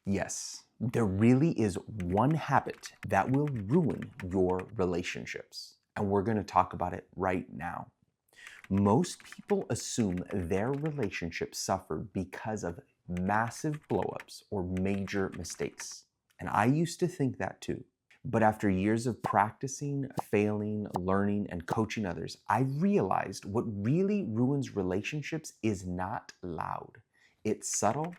Yes, there really is one habit that will ruin your relationships, and we're going to talk about it right now. Most people assume their relationships suffer because of massive blowups or major mistakes. And I used to think that too. But after years of practicing, failing, learning, and coaching others, I realized what really ruins relationships is not loud. It's subtle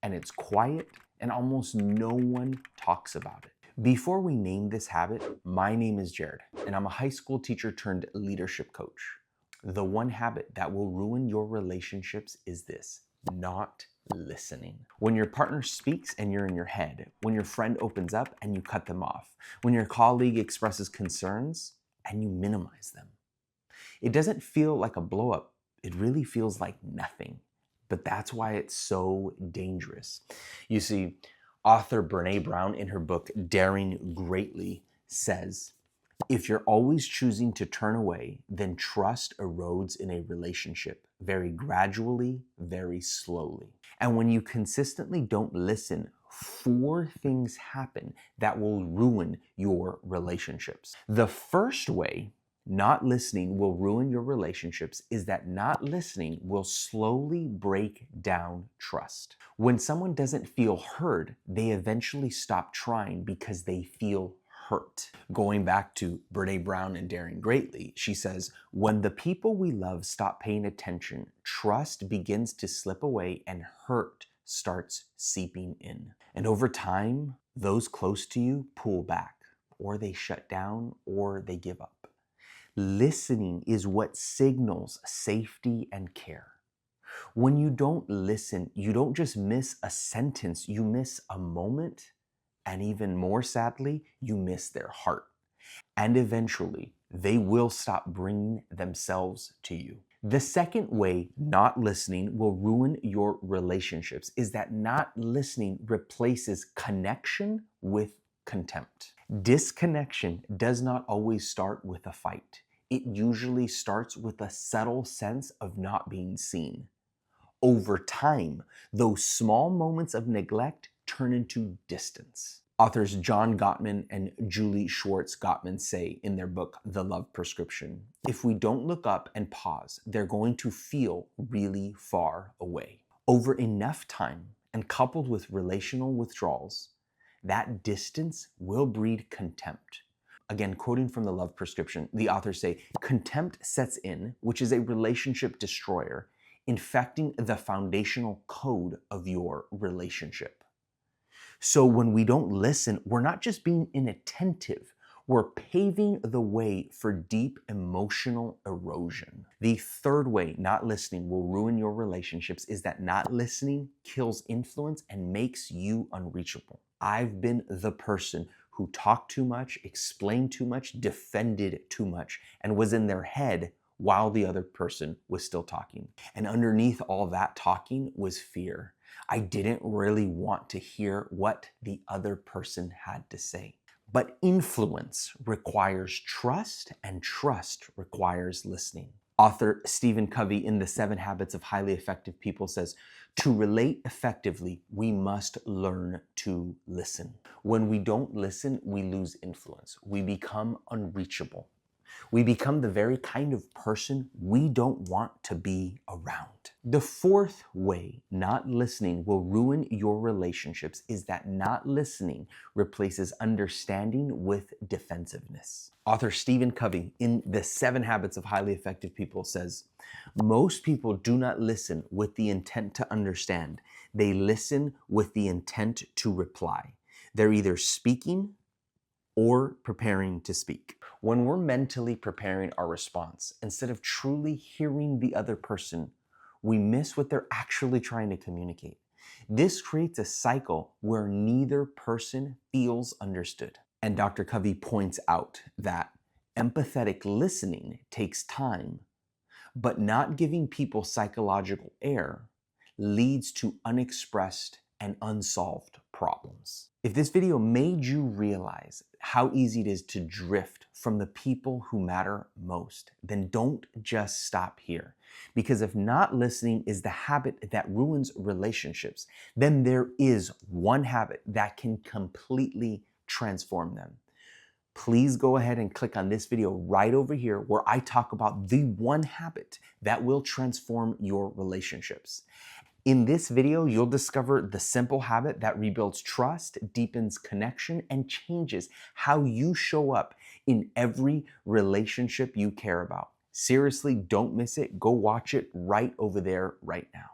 and it's quiet, and almost no one talks about it. Before we name this habit, my name is Jared, and I'm a high school teacher turned leadership coach. The one habit that will ruin your relationships is this: not listening. When your partner speaks and you're in your head, when your friend opens up and you cut them off, when your colleague expresses concerns and you minimize them. It doesn't feel like a blow up, it really feels like nothing. But that's why it's so dangerous. You see, author Brene Brown in her book, Daring Greatly, says, if you're always choosing to turn away, then trust erodes in a relationship very gradually, very slowly. And when you consistently don't listen, 4 things happen that will ruin your relationships. The first way not listening will ruin your relationships is that not listening will slowly break down trust. When someone doesn't feel heard, they eventually stop trying because they feel hurt. Going back to Brene Brown and Daring Greatly, she says, when the people we love stop paying attention, trust begins to slip away and hurt starts seeping in. And over time, those close to you pull back, or they shut down, or they give up. Listening is what signals safety and care. When you don't listen, you don't just miss a sentence, you miss a moment, and even more sadly, you miss their heart. And eventually, they will stop bringing themselves to you. The second way not listening will ruin your relationships is that not listening replaces connection with contempt. Disconnection does not always start with a fight. It usually starts with a subtle sense of not being seen. Over time, those small moments of neglect turn into distance. Authors John Gottman and Julie Schwartz Gottman say in their book, The Love Prescription, if we don't look up and pause, they're going to feel really far away. Over enough time, and coupled with relational withdrawals, that distance will breed contempt. Again, quoting from The Love Prescription, the authors say, contempt sets in, which is a relationship destroyer, infecting the foundational code of your relationship. So when we don't listen, we're not just being inattentive, we're paving the way for deep emotional erosion. The third way not listening will ruin your relationships is that not listening kills influence and makes you unreachable. I've been the person who talked too much, explained too much, defended too much, and was in their head while the other person was still talking. And underneath all that talking was fear. I didn't really want to hear what the other person had to say. But influence requires trust, and trust requires listening. Author Stephen Covey in The 7 Habits of Highly Effective People says, to relate effectively, we must learn to listen. When we don't listen, we lose influence. We become unreachable. We become the very kind of person we don't want to be around. The fourth way not listening will ruin your relationships is that not listening replaces understanding with defensiveness. Author Stephen Covey in The 7 Habits of Highly Effective People says, most people do not listen with the intent to understand. They listen with the intent to reply. They're either speaking or preparing to speak. When we're mentally preparing our response, instead of truly hearing the other person, we miss what they're actually trying to communicate. This creates a cycle where neither person feels understood. And Dr. Covey points out that empathetic listening takes time, but not giving people psychological air leads to unexpressed and unsolved problems. If this video made you realize how easy it is to drift from the people who matter most, then don't just stop here. Because if not listening is the habit that ruins relationships, then there is one habit that can completely transform them. Please go ahead and click on this video right over here where I talk about the one habit that will transform your relationships. In this video, you'll discover the simple habit that rebuilds trust, deepens connection, and changes how you show up in every relationship you care about. Seriously, don't miss it. Go watch it right over there right now.